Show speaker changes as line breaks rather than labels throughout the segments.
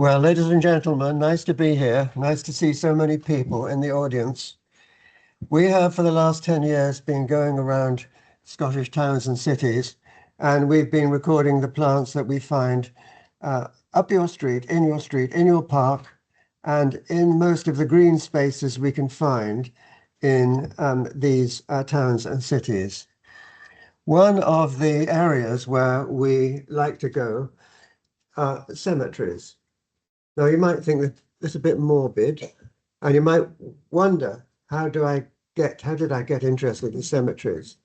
Well, ladies and gentlemen, nice to be here. Nice to see so many people in the audience. We have, for the last 10 years, been going around Scottish towns and cities, and we've been recording the plants that we find up your street, in your park, and in most of the green spaces we can find in these towns and cities. One of the areas where we like to go are cemeteries. Now, you might think that it's a bit morbid, and you might wonder, how did I get interested in cemeteries?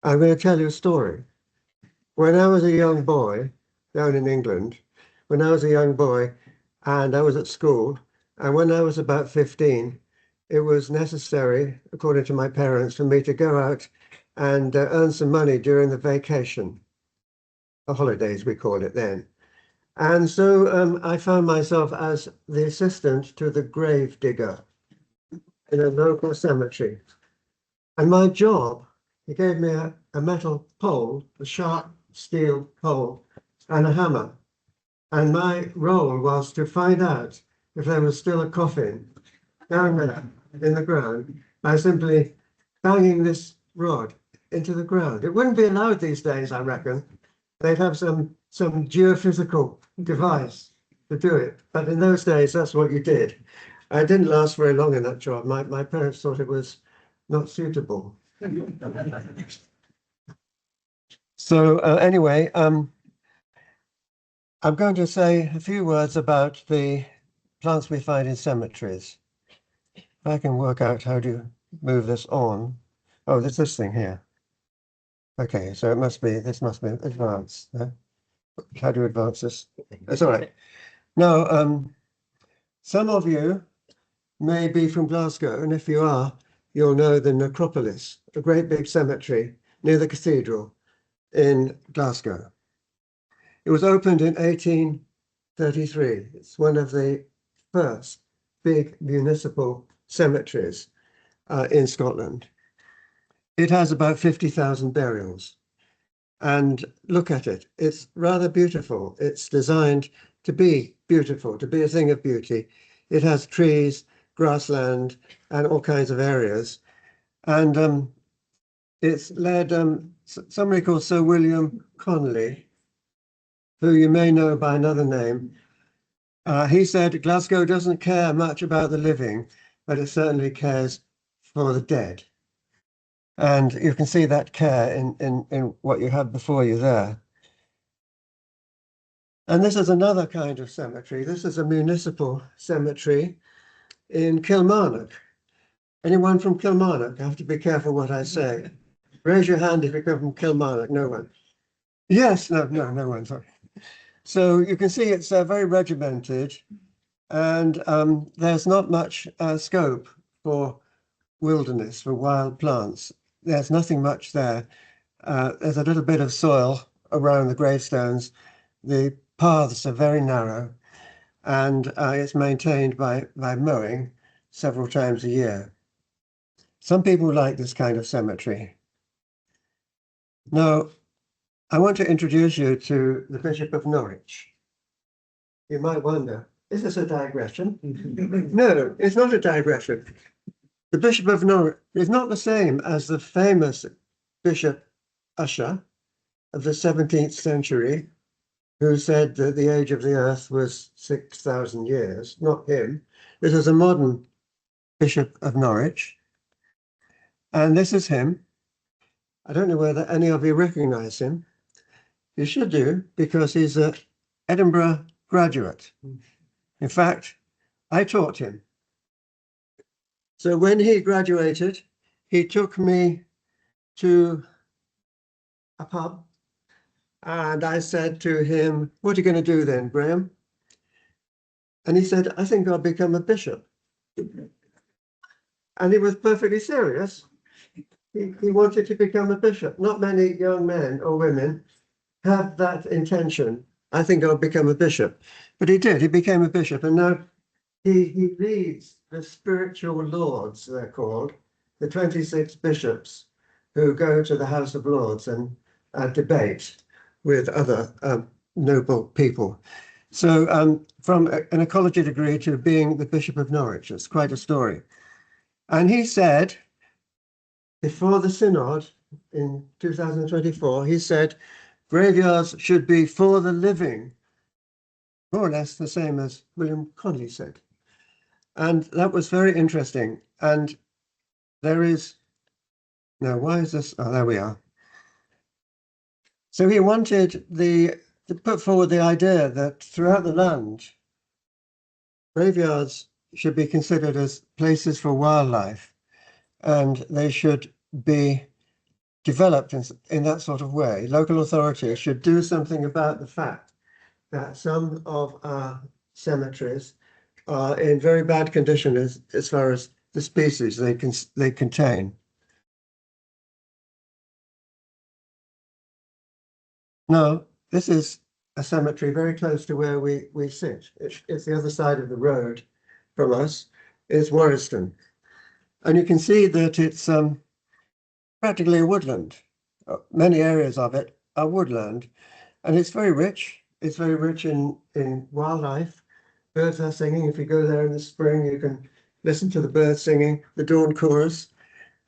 I'm going to tell you a story. When I was a young boy down in England, when I was a young boy and I was at school, and when I was about 15, it was necessary, according to my parents, for me to go out and earn some money during the vacation, the holidays we called it then. And so I found myself as the assistant to the grave digger in a local cemetery. And my job, he gave me a metal pole, a sharp steel pole, and a hammer. And my role was to find out if there was still a coffin down there in the ground by simply banging this rod into the ground. It wouldn't be allowed these days, I reckon. They'd have some geophysical device to do it. But in those days, that's what you did. I didn't last very long in that job. My parents thought it was not suitable. So anyway, I'm going to say a few words about the plants we find in cemeteries. If I can work out how to move this on. Oh, there's this thing here. Okay, so this must be advanced. How do you advance this? That's all right. Now, some of you may be from Glasgow, and if you are, you'll know the necropolis, a great big cemetery near the cathedral in Glasgow. It was opened in 1833. It's one of the first big municipal cemeteries in Scotland. It has about 50,000 burials. And look at it. It's rather beautiful. It's designed to be beautiful, to be a thing of beauty. It has trees, grassland, and all kinds of areas. And it's led somebody called Sir William Connolly, who you may know by another name. He said Glasgow doesn't care much about the living, but it certainly cares for the dead. And you can see that care in what you have before you there. And this is another kind of cemetery. This is a municipal cemetery in Kilmarnock. Anyone from Kilmarnock? I have to be careful what I say. Raise your hand if you come from Kilmarnock. No one. Yes, no one, sorry. So you can see it's very regimented, and there's not much scope for wilderness, for wild plants. There's nothing much there. There's a little bit of soil around the gravestones. The paths are very narrow, and it's maintained by mowing several times a year. Some people like this kind of cemetery. Now, I want to introduce you to the Bishop of Norwich. You might wonder, is this a digression? No, it's not a digression. The Bishop of Norwich is not the same as the famous Bishop Usher of the 17th century, who said that the age of the earth was 6,000 years. Not him. This is a modern Bishop of Norwich. And this is him. I don't know whether any of you recognize him. You should do, because he's an Edinburgh graduate. In fact, I taught him. So when he graduated, he took me to a pub, and I said to him, "What are you going to do then, Graham?" And he said, "I think I'll become a bishop." And he was perfectly serious. He wanted to become a bishop. Not many young men or women have that intention. I think I'll become a bishop. But he did. He became a bishop. And now he leads the spiritual lords, they're called, the 26 bishops who go to the House of Lords and debate with other noble people. So from an ecology degree to being the Bishop of Norwich, it's quite a story. And he said, before the synod in 2024, he said, graveyards should be for the living, more or less the same as William Connolly said. And that was very interesting. And there is, now why is this? Oh, there we are. So he wanted to put forward the idea that throughout the land, graveyards should be considered as places for wildlife, and they should be developed in that sort of way. Local authorities should do something about the fact that some of our cemeteries are in very bad condition as far as the species they contain. Now, this is a cemetery very close to where we sit. It's the other side of the road from us, is Warriston. And you can see that it's practically a woodland. Many areas of it are woodland, and it's very rich. It's very rich in wildlife. Birds are singing. If you go there in the spring, you can listen to the birds singing, the dawn chorus,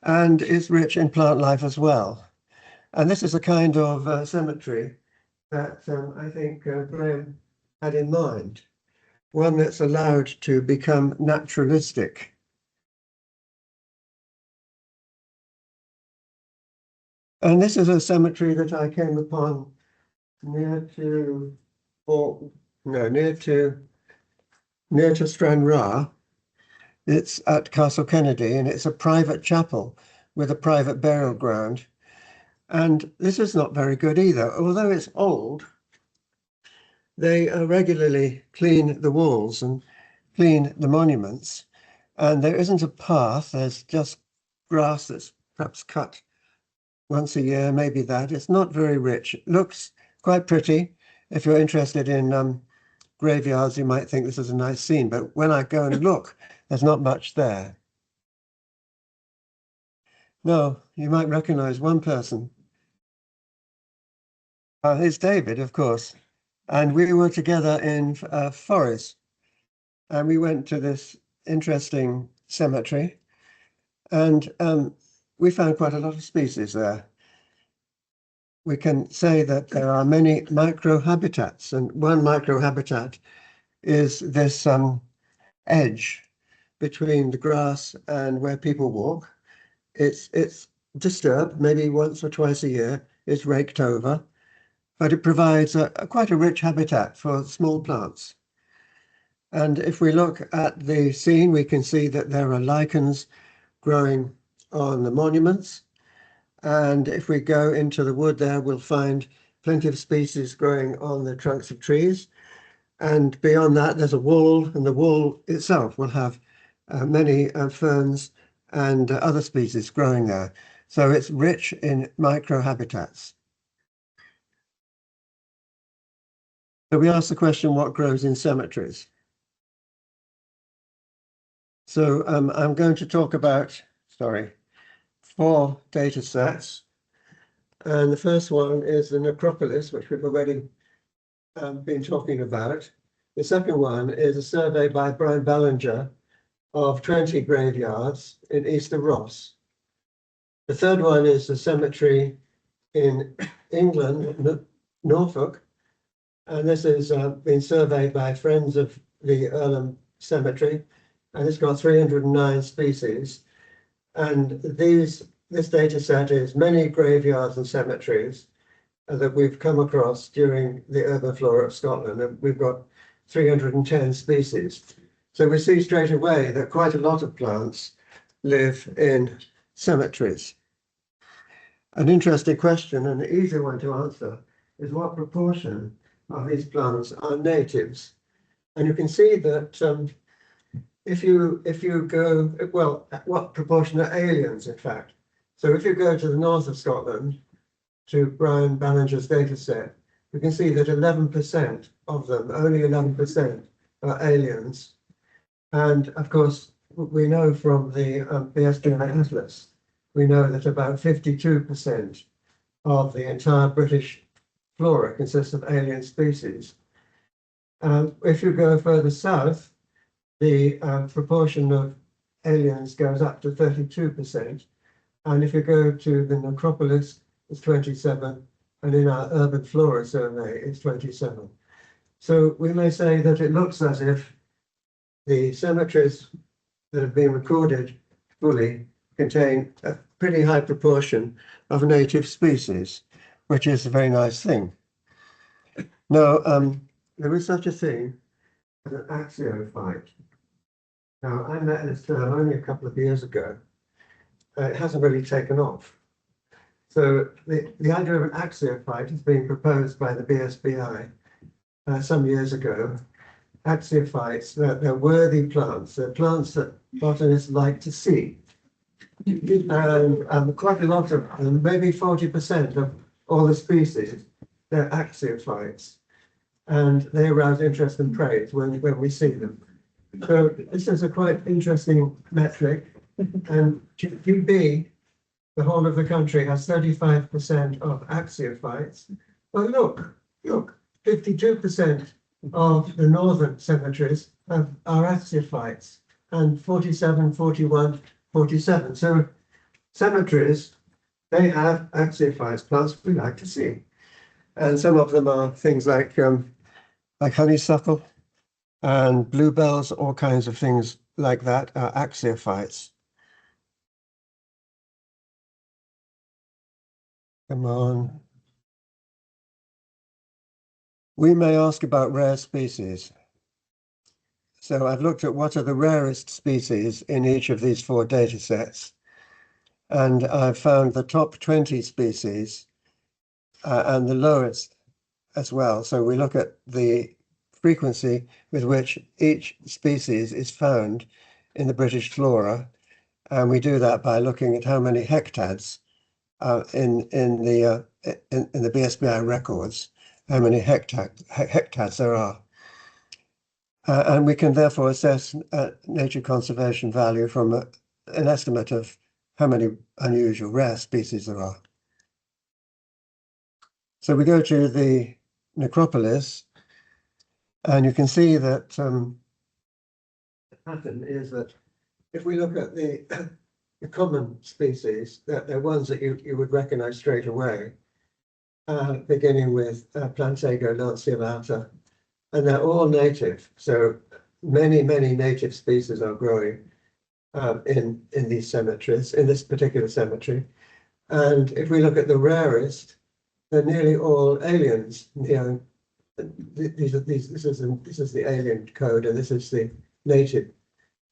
and it's rich in plant life as well. And this is a kind of cemetery that I think Graham had in mind, one that's allowed to become naturalistic. And this is a cemetery that I came upon near to, or no, near to Stranraer. It's at Castle Kennedy, and it's a private chapel with a private burial ground. And this is not very good either. Although it's old, they regularly clean the walls and clean the monuments. And there isn't a path, there's just grass that's perhaps cut once a year, maybe that. It's not very rich. It looks quite pretty. If you're interested in graveyards, you might think this is a nice scene, but when I go and look, there's not much there. No, you might recognize one person. It's David, of course. And we were together in Forest, and we went to this interesting cemetery, and we found quite a lot of species there. We can say that there are many microhabitats, and one microhabitat is this edge between the grass and where people walk. It's disturbed maybe once or twice a year. It's raked over, but it provides quite a rich habitat for small plants. And if we look at the scene, we can see that there are lichens growing on the monuments. And if we go into the wood there, we'll find plenty of species growing on the trunks of trees. And beyond that, there's a wall, and the wall itself will have many ferns and other species growing there. So it's rich in microhabitats. So we asked the question, what grows in cemeteries? So I'm going to talk about, 4 data sets. And the first one is the necropolis, which we've already been talking about. The second one is a survey by Brian Ballinger of 20 graveyards in Easter Ross. The third one is a cemetery in England, Norfolk, and this has been surveyed by friends of the Earlham Cemetery, and it's got 309 species. And this data set is many graveyards and cemeteries that we've come across during the urban flora of Scotland, and we've got 310 species. So we see straight away that quite a lot of plants live in cemeteries. An interesting question, and an easy one to answer, is what proportion of these plants are natives? And you can see that if you go, well, what proportion are aliens, in fact? So if you go to the north of Scotland, to Brian Ballinger's data set, you can see that 11% of them, only 11%, are aliens. And of course, we know from the BSGI Atlas, we know that about 52% of the entire British flora consists of alien species. If you go further south, the proportion of aliens goes up to 32%. And if you go to the necropolis, it's 27. And in our urban flora survey, it's 27. So we may say that it looks as if the cemeteries that have been recorded fully contain a pretty high proportion of native species, which is a very nice thing. Now, there is such a thing as an axiophyte. Now, I met this term only a couple of years ago. It hasn't really taken off. So the idea of an axiophyte has been proposed by the BSBI some years ago. Axiophytes, they're worthy plants. They're plants that botanists like to see. And quite a lot of them, maybe 40% of all the species, they're axiophytes. And they arouse interest and praise when we see them. So this is a quite interesting metric. And GB, the whole of the country, has 35% of axiophytes. Well, look, 52% of the northern cemeteries are axiophytes, and 47, 41, 47. So cemeteries, they have axiophytes, plants we like to see. And some of them are things like honeysuckle and bluebells, all kinds of things like that are axiophytes. Come on. We may ask about rare species. So I've looked at what are the rarest species in each of these 4 data sets. And I've found the top 20 species and the lowest as well. So we look at the frequency with which each species is found in the British flora. And we do that by looking at how many hectads in the BSBI records, how many hectads there are. And we can therefore assess nature conservation value from an estimate of how many unusual rare species there are. So we go to the necropolis, and you can see that the pattern is that if we look at the common species, that they're ones that you would recognize straight away, beginning with Plantago lanceolata, and they're all native. So many native species are growing in these cemeteries, in this particular cemetery. And if we look at the rarest, they're nearly all aliens. You know, this is the alien code, and this is the native.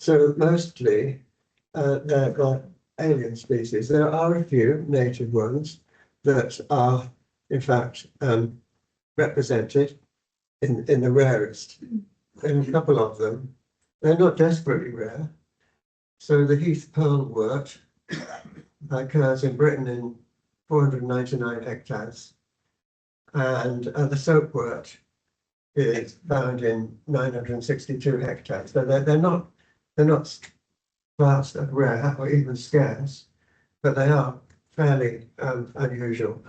So mostly they've got alien species. There are a few native ones that are, in fact, represented in the rarest. And a couple of them, they're not desperately rare. So the heath pearlwort occurs in Britain in 499 hectares, and the soapwort is found in 962 hectares. So they're not vast and rare or even scarce, but they are fairly unusual.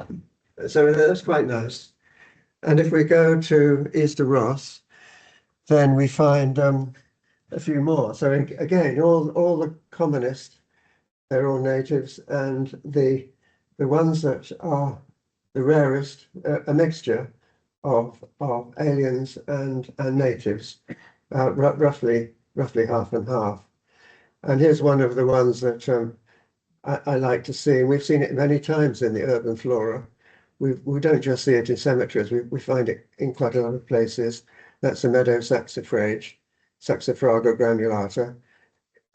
So that's quite nice. And if we go to Easter Ross, then we find a few more. So again, all the commonest, they're all natives, and the ones that are the rarest, a mixture of aliens and natives, roughly half and half. And here's one of the ones that I like to see. We've seen it many times in the urban flora. We don't just see it in cemeteries. We find it in quite a lot of places. That's the meadow saxifrage, Saxifraga granulata.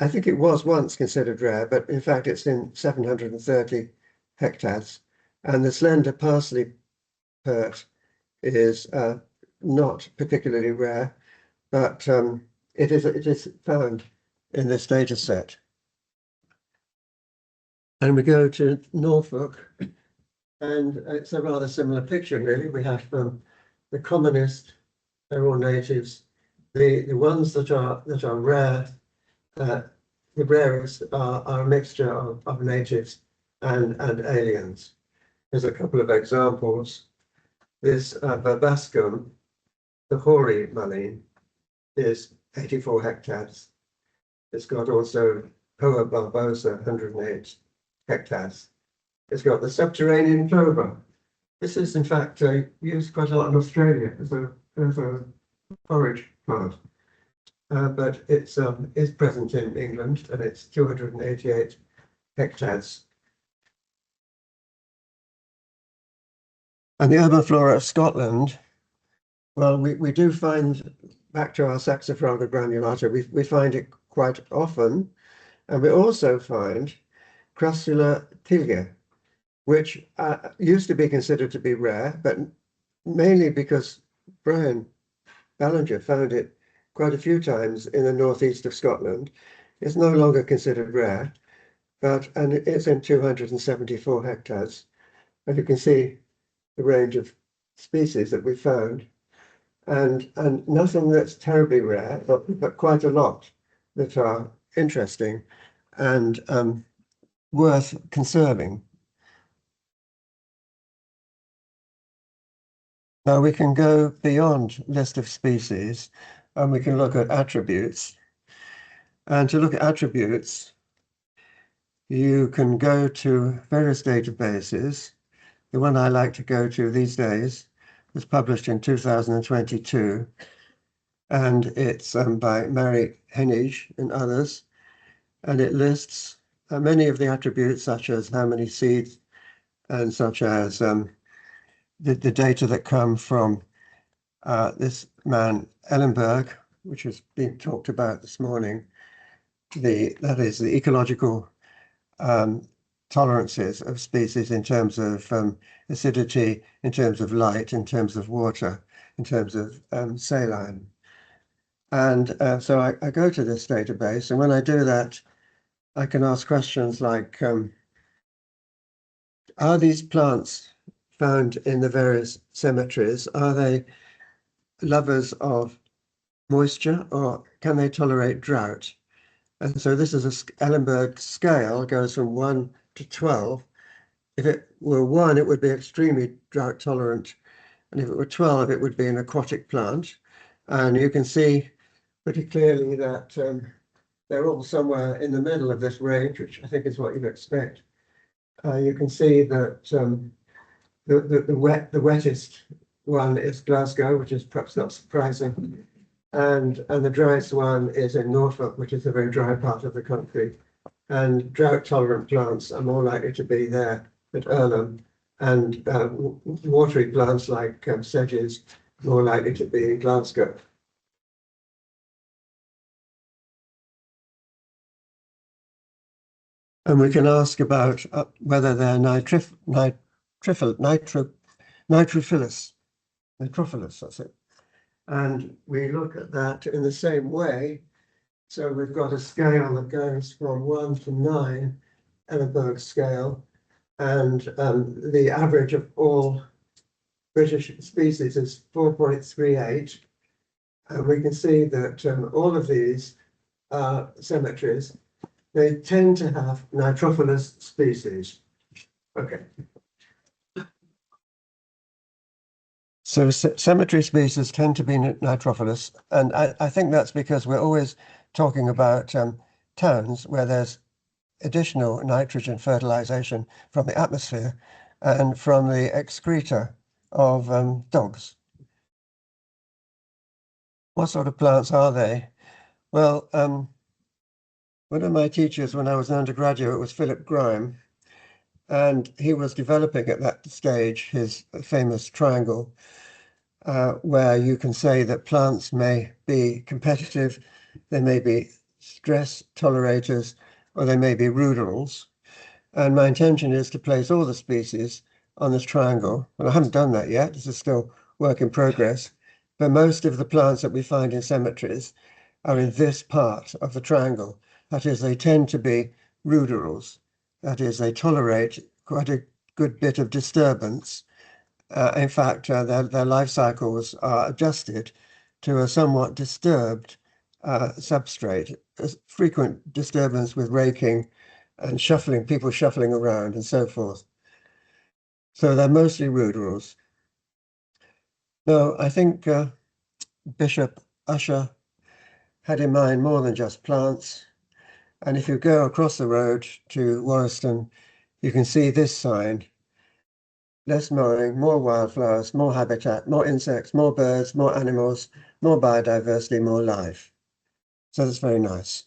I think it was once considered rare, but in fact it's in 730 hectares. And the slender parsley pert is not particularly rare, but it is found in this data set. And we go to Norfolk, and it's a rather similar picture, really. We have the commonest, they're all natives. The ones that are rare, the rarest are a mixture of natives and aliens. There's a couple of examples. This verbascum the hoary mullein is 84 hectares. It's got also Hoa barbosa, 108 hectares. It's got the subterranean clover. This is, in fact, used quite a lot in Australia as a forage plant. But it's is present in England, and it's 288 hectares. And the urban flora of Scotland, well, we do find, back to our Saxifraga granulata, we find it quite often, and we also find Crassula tilia, which used to be considered to be rare, but mainly because Brian Ballinger found it quite a few times in the northeast of Scotland. It's no longer considered rare, and it's in 274 hectares. And you can see the range of species that we found, and nothing that's terribly rare, but quite a lot that are interesting and worth conserving. Now we can go beyond list of species and we can look at attributes. And to look at attributes, you can go to various databases. The one I like to go to these days was published in 2022, and it's by Mary Henig and others, and it lists many of the attributes, such as how many seeds, and such as the data that come from this man Ellenberg, which has been talked about this morning. That is the ecological tolerances of species in terms of acidity, in terms of light, in terms of water, in terms of saline. And so I go to this database, and when I do that, I can ask questions like, are these plants found in the various cemeteries, are they lovers of moisture, or can they tolerate drought? And so this is a Ellenberg scale, goes from 1 to 12. If it were 1, it would be extremely drought tolerant. And if it were 12, it would be an aquatic plant. And you can see pretty clearly that they're all somewhere in the middle of this range, which I think is what you'd expect. You can see that the wettest one is Glasgow, which is perhaps not surprising. And the driest one is in Norfolk, which is a very dry part of the country. And drought-tolerant plants are more likely to be there at Earlham, and watery plants like sedges more likely to be in Glasgow. And we can ask about whether they're nitrophilous, that's it. And we look at that in the same way. So we've got a scale that goes from 1 to 9, Ellenberg scale, and the average of all British species is 4.38. And we can see that all of these cemeteries, they tend to have nitrophilous species. Okay. So cemetery species tend to be nitrophilous, and I think that's because we're always talking about towns where there's additional nitrogen fertilization from the atmosphere and from the excreta of dogs. What sort of plants are they? Well, one of my teachers when I was an undergraduate was Philip Grime, and he was developing at that stage his famous triangle, where you can say that plants may be competitive, they may be stress tolerators, or they may be ruderals. And my intention is to place all the species on this triangle. Well, I haven't done that yet. This is still work in progress. But most of the plants that we find in cemeteries are in this part of the triangle. That is, they tend to be ruderals. That is, they tolerate quite a good bit of disturbance. In fact, their life cycles are adjusted to a somewhat disturbed substrate, frequent disturbance with raking and shuffling, people shuffling around and so forth. So they're mostly ruderals. Now, I think Bishop Usher had in mind more than just plants. And if you go across the road to Warriston, you can see this sign: less mowing, more wildflowers, more habitat, more insects, more birds, more animals, more biodiversity, more life. So that's very nice.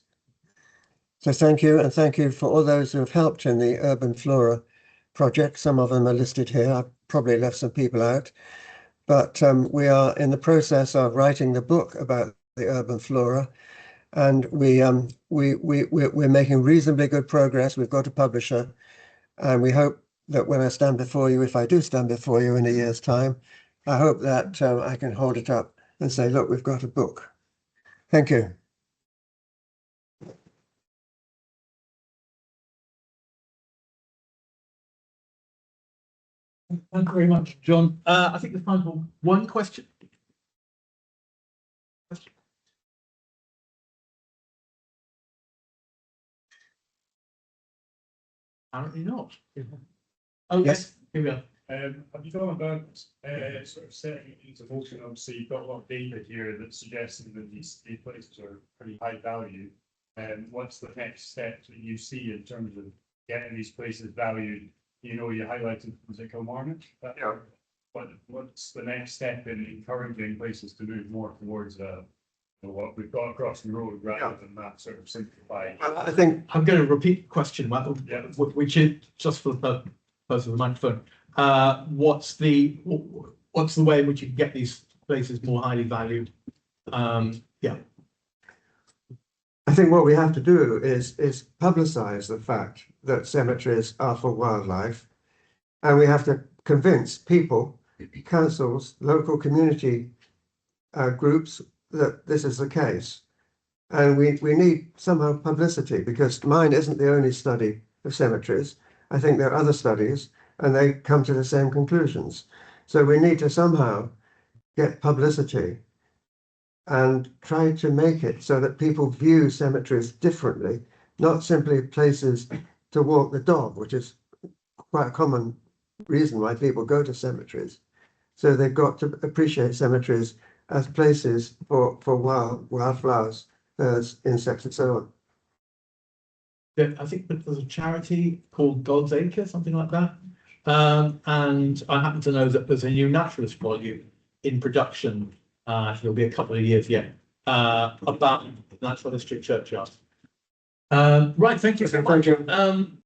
So thank you, and thank you for all those who have helped in the Urban Flora project. Some of them are listed here. I've probably left some people out. But we are in the process of writing the book about the urban flora, and we're making reasonably good progress. We've got a publisher, and we hope that when I stand before you, if I do stand before you in a year's time, I hope that I can hold it up and say, look, we've got a book. Thank you.
Thank you very much, John. I think there's time for one question. Apparently not. Oh, yes, here we are.
Have you thought about sort of setting it into motion? Obviously, you've got a lot of data here that's suggesting that these places are pretty high value. And what's the next step that you see in terms of getting these places valued? You know, you highlighted, was it Kilmarnock?
Yeah.
What's the next step in encouraging places to move more towards what we've got across the road rather than that sort of simplified?
I think
I'm going to repeat the question,
Yeah.
which is just for the purpose of the microphone. What's the way in which you can get these places more highly valued? Yeah.
I think what we have to do is publicize the fact that cemeteries are for wildlife, and we have to convince people, councils, local community groups that this is the case. And we need somehow publicity, because mine isn't the only study of cemeteries. I think there are other studies, and they come to the same conclusions. So we need to somehow get publicity and try to make it so that people view cemeteries differently, not simply places to walk the dog, which is quite a common reason why people go to cemeteries. So they've got to appreciate cemeteries as places for wildflowers, birds, insects, and so on.
Yeah, I think that there's a charity called God's Acre, something like that. And I happen to know that there's a new naturalist volume in production. It'll be a couple of years yet, about natural history churchyard. Right, thank you so much.